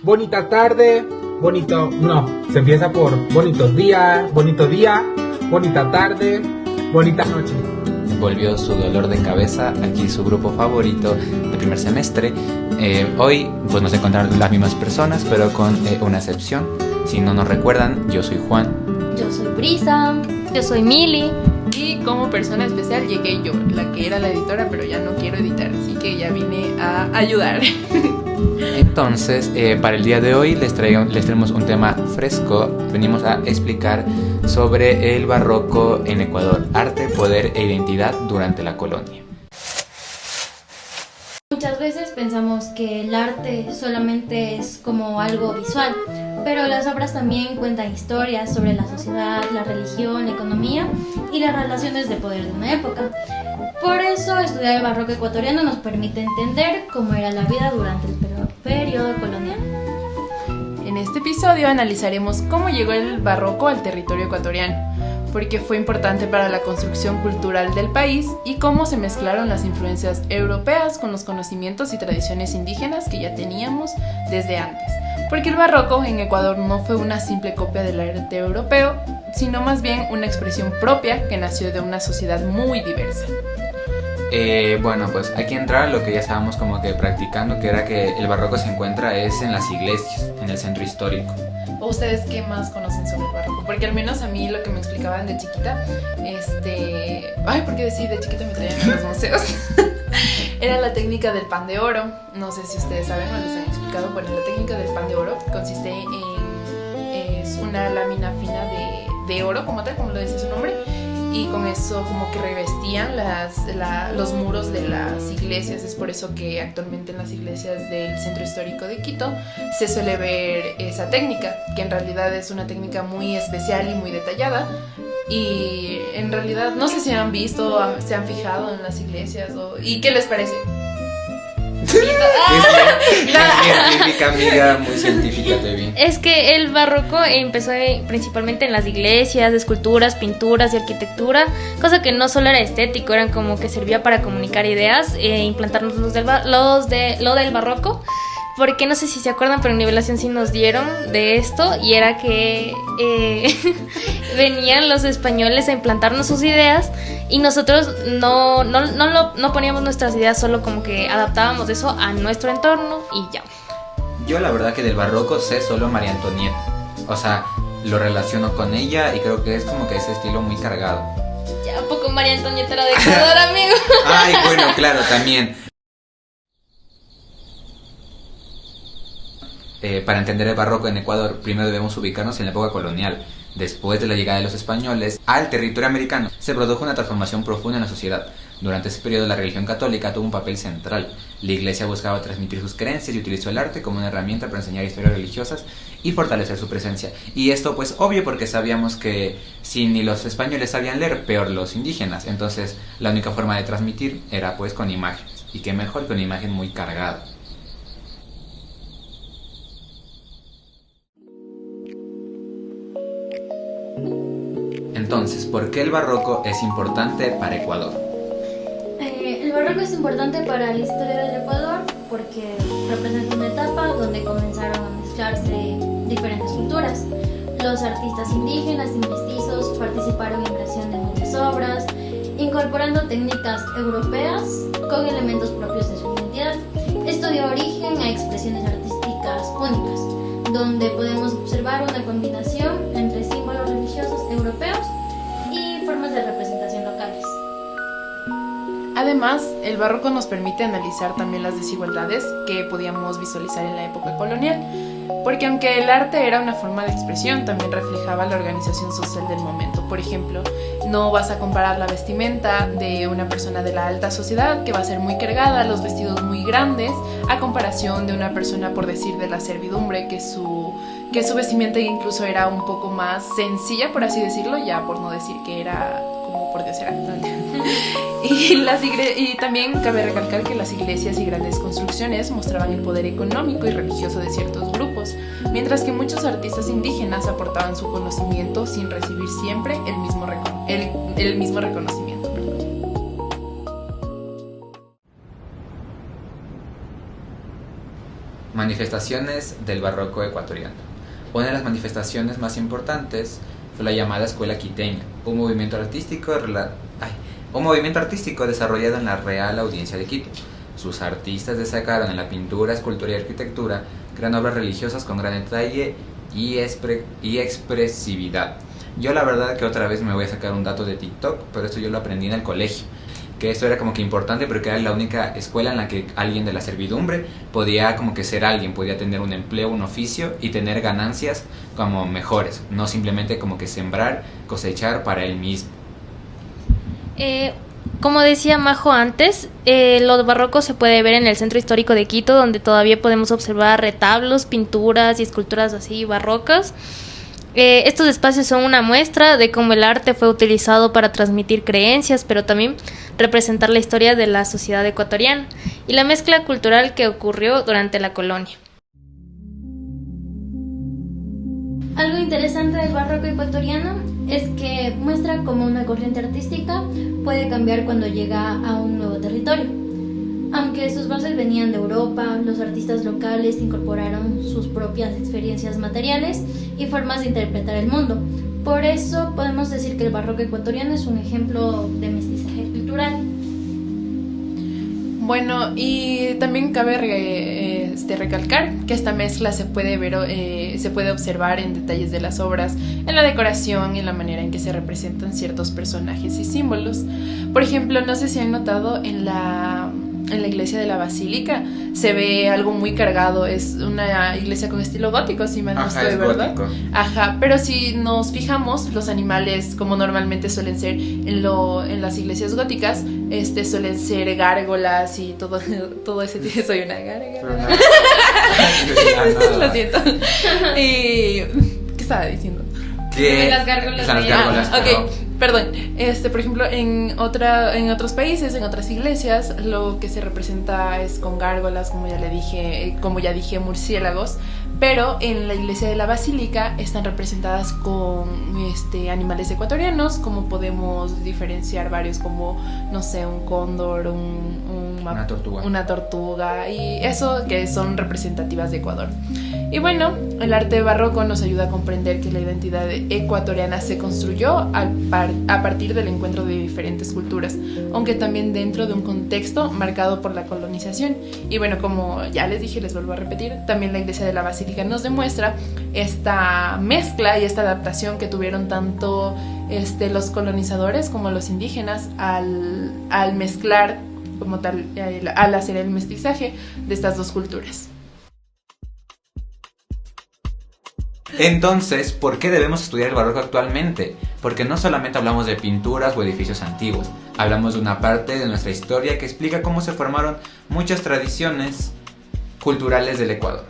Bonita tarde, se empieza por bonitos días, bonito día, bonita tarde, bonita noche. Volvió su dolor de cabeza, aquí su grupo favorito de primer semestre. Hoy pues nos encontraron las mismas personas, pero con una excepción. Si no nos recuerdan, yo soy Juan. Yo soy Brisa. Yo soy Mili. Y como persona especial llegué yo, la que era la editora, pero ya no quiero editar, así que ya vine a ayudar. Entonces, para el día de hoy les traemos un tema fresco. Venimos a explicar sobre el barroco en Ecuador, arte, poder e identidad durante la colonia. Muchas veces pensamos que el arte solamente es como algo visual, pero las obras también cuentan historias sobre la sociedad, la religión, la economía y las relaciones de poder de una época. Por eso, estudiar el barroco ecuatoriano nos permite entender cómo era la vida durante el periodo colonial. En este episodio analizaremos cómo llegó el barroco al territorio ecuatoriano, porque fue importante para la construcción cultural del país y cómo se mezclaron las influencias europeas con los conocimientos y tradiciones indígenas que ya teníamos desde antes. Porque el barroco en Ecuador no fue una simple copia del arte europeo, sino más bien una expresión propia que nació de una sociedad muy diversa. Bueno, pues aquí entra lo que ya estábamos como que practicando, que era que el barroco se encuentra en las iglesias, en el centro histórico. ¿O ustedes qué más conocen sobre el barroco? Porque al menos a mí lo que me explicaban de chiquita, porque decir de chiquita me traían a los museos, era la técnica del pan de oro. No sé si ustedes saben o les han explicado. Bueno, la técnica del pan de oro consiste es una lámina fina de oro, como tal, como lo dice su nombre, y con eso como que revestían los muros de las iglesias. Es por eso que actualmente en las iglesias del centro histórico de Quito se suele ver esa técnica, que en realidad es una técnica muy especial y muy detallada. Y en realidad no sé si han visto, se han fijado en las iglesias ¿y qué les parece? Científica, amiga, muy científica, te vi. Es que el barroco empezó principalmente en las iglesias, esculturas, pinturas y arquitectura, cosa que no solo era estético, eran como que servía para comunicar ideas e implantarnos lo del barroco. Porque no sé si se acuerdan, pero en nivelación sí nos dieron de esto, y era que venían los españoles a implantarnos sus ideas y nosotros no poníamos nuestras ideas, solo como que adaptábamos eso a nuestro entorno y ya. Yo la verdad que del barroco sé solo María Antonieta, o sea, lo relaciono con ella y creo que es como que ese estilo muy cargado. Ya, ¿a poco María Antonieta era de Ecuador, amigo? Ay, bueno, claro, también. Para entender el barroco en Ecuador, primero debemos ubicarnos en la época colonial. Después de la llegada de los españoles al territorio americano, se produjo una transformación profunda en la sociedad. Durante ese periodo, la religión católica tuvo un papel central. La iglesia buscaba transmitir sus creencias y utilizó el arte como una herramienta para enseñar historias religiosas y fortalecer su presencia. Y esto pues obvio, porque sabíamos que si ni los españoles sabían leer, peor los indígenas. Entonces la única forma de transmitir era pues con imágenes. Y qué mejor que una imagen muy cargada. Entonces, ¿por qué el barroco es importante para Ecuador? El barroco es importante para la historia del Ecuador porque representa una etapa donde comenzaron a mezclarse diferentes culturas. Los artistas indígenas y mestizos participaron en creación de muchas obras, incorporando técnicas europeas con elementos propios de su identidad. Esto dio origen a expresiones artísticas únicas, donde podemos observar una combinación entre símbolos religiosos europeos y formas de representación locales. Además, el barroco nos permite analizar también las desigualdades que podíamos visualizar en la época colonial, porque aunque el arte era una forma de expresión, también reflejaba la organización social del momento. Por ejemplo, no vas a comparar la vestimenta de una persona de la alta sociedad, que va a ser muy cargada, los vestidos muy grandes, a comparación de una persona, por decir, de la servidumbre, que su vestimenta incluso era un poco más sencilla, por así decirlo, ya por no decir que era como por Dios era. Y también cabe recalcar que las iglesias y grandes construcciones mostraban el poder económico y religioso de ciertos grupos, mientras que muchos artistas indígenas aportaban su conocimiento sin recibir siempre el mismo reconocimiento. Manifestaciones del barroco ecuatoriano. Una de las manifestaciones más importantes fue la llamada Escuela Quiteña, un movimiento artístico desarrollado en la Real Audiencia de Quito. Sus artistas destacaron en la pintura, escultura y arquitectura, gran obras religiosas con gran detalle y expresividad. Yo la verdad que otra vez me voy a sacar un dato de TikTok, pero esto yo lo aprendí en el colegio, que esto era como que importante porque era la única escuela en la que alguien de la servidumbre podía como que ser alguien, podía tener un empleo, un oficio y tener ganancias como mejores, no simplemente como que sembrar, cosechar para él mismo. Como decía Majo antes, lo barroco se puede ver en el centro histórico de Quito, donde todavía podemos observar retablos, pinturas y esculturas así barrocas. Estos espacios son una muestra de cómo el arte fue utilizado para transmitir creencias, pero también representar la historia de la sociedad ecuatoriana y la mezcla cultural que ocurrió durante la colonia. Algo interesante del barroco ecuatoriano es que muestra cómo una corriente artística puede cambiar cuando llega a un nuevo territorio. Aunque sus bases venían de Europa, los artistas locales incorporaron sus propias experiencias materiales y formas de interpretar el mundo. Por eso podemos decir que el barroco ecuatoriano es un ejemplo de mestizaje cultural. Bueno, y también cabe recalcar que esta mezcla se puede ver, se puede observar en detalles de las obras, en la decoración y en la manera en que se representan ciertos personajes y símbolos. Por ejemplo, no sé si han notado en la iglesia de la Basílica se ve algo muy cargado, es una iglesia con estilo gótico, si mal no estoy, ¿verdad? Gótico. Ajá, pero si nos fijamos, los animales, como normalmente suelen ser en las iglesias góticas, suelen ser gárgolas y todo ese tipo. Soy una gárgola. Lo siento. ¿Qué estaba diciendo? Las gárgolas. Ok, perdón. Por ejemplo, en otros países, en otras iglesias, lo que se representa es con gárgolas, como ya dije, murciélagos. Pero en la iglesia de la Basílica están representadas con animales ecuatorianos, como podemos diferenciar varios, como, no sé, un cóndor, una tortuga, y eso que son representativas de Ecuador. Y bueno, el arte barroco nos ayuda a comprender que la identidad ecuatoriana se construyó a partir del encuentro de diferentes culturas, aunque también dentro de un contexto marcado por la colonización. Y bueno, como ya les dije, les vuelvo a repetir, también la iglesia de la Basílica nos demuestra esta mezcla y esta adaptación que tuvieron tanto los colonizadores como los indígenas al mezclar como tal, al hacer el mestizaje de estas dos culturas. Entonces, ¿por qué debemos estudiar el barroco actualmente? Porque no solamente hablamos de pinturas o edificios antiguos, hablamos de una parte de nuestra historia que explica cómo se formaron muchas tradiciones culturales del Ecuador.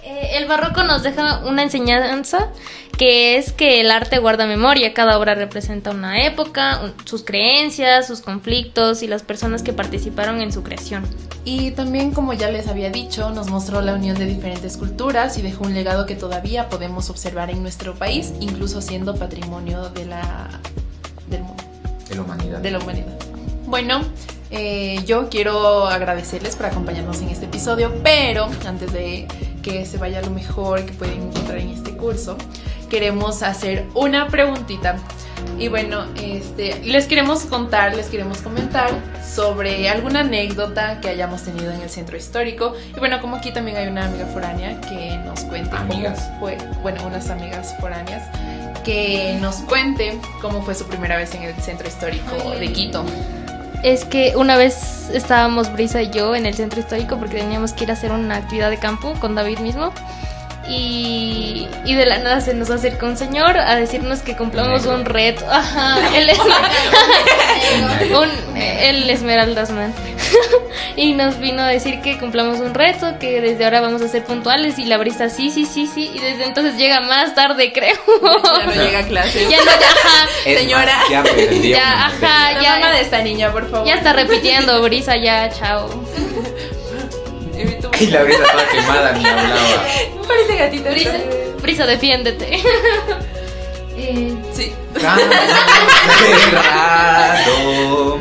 El barroco nos deja una enseñanza, que es que el arte guarda memoria. Cada obra representa una época, sus creencias, sus conflictos y las personas que participaron en su creación. Y también, como ya les había dicho, nos mostró la unión de diferentes culturas y dejó un legado que todavía podemos observar en nuestro país, incluso siendo patrimonio del mundo. De la humanidad. Bueno, yo quiero agradecerles por acompañarnos en este episodio, pero antes de que se vaya lo mejor que pueden encontrar en este curso, queremos hacer una preguntita. Y bueno, les queremos comentar sobre alguna anécdota que hayamos tenido en el centro histórico. Y bueno, como aquí también hay una amiga foránea que nos cuente unas amigas foráneas que nos cuente cómo fue su primera vez en el centro histórico de Quito. Es que una vez estábamos Brisa y yo en el centro histórico porque teníamos que ir a hacer una actividad de campo con David mismo. Y de la nada se nos acercó un señor a decirnos que cumplamos un reto. Ajá, el Esmeraldas Man. Y nos vino a decir que cumplamos un reto, que desde ahora vamos a ser puntuales. Y la Brisa, sí. Y desde entonces llega más tarde, creo. Ya no llega a clase. Señora. Ya, mamá de esta niña, por favor. Ya está repitiendo, Brisa, ya, chao. Y la Brisa toda quemada ni hablaba. Parece gatito. Brisa, defiéndete. Sí. Cerrado.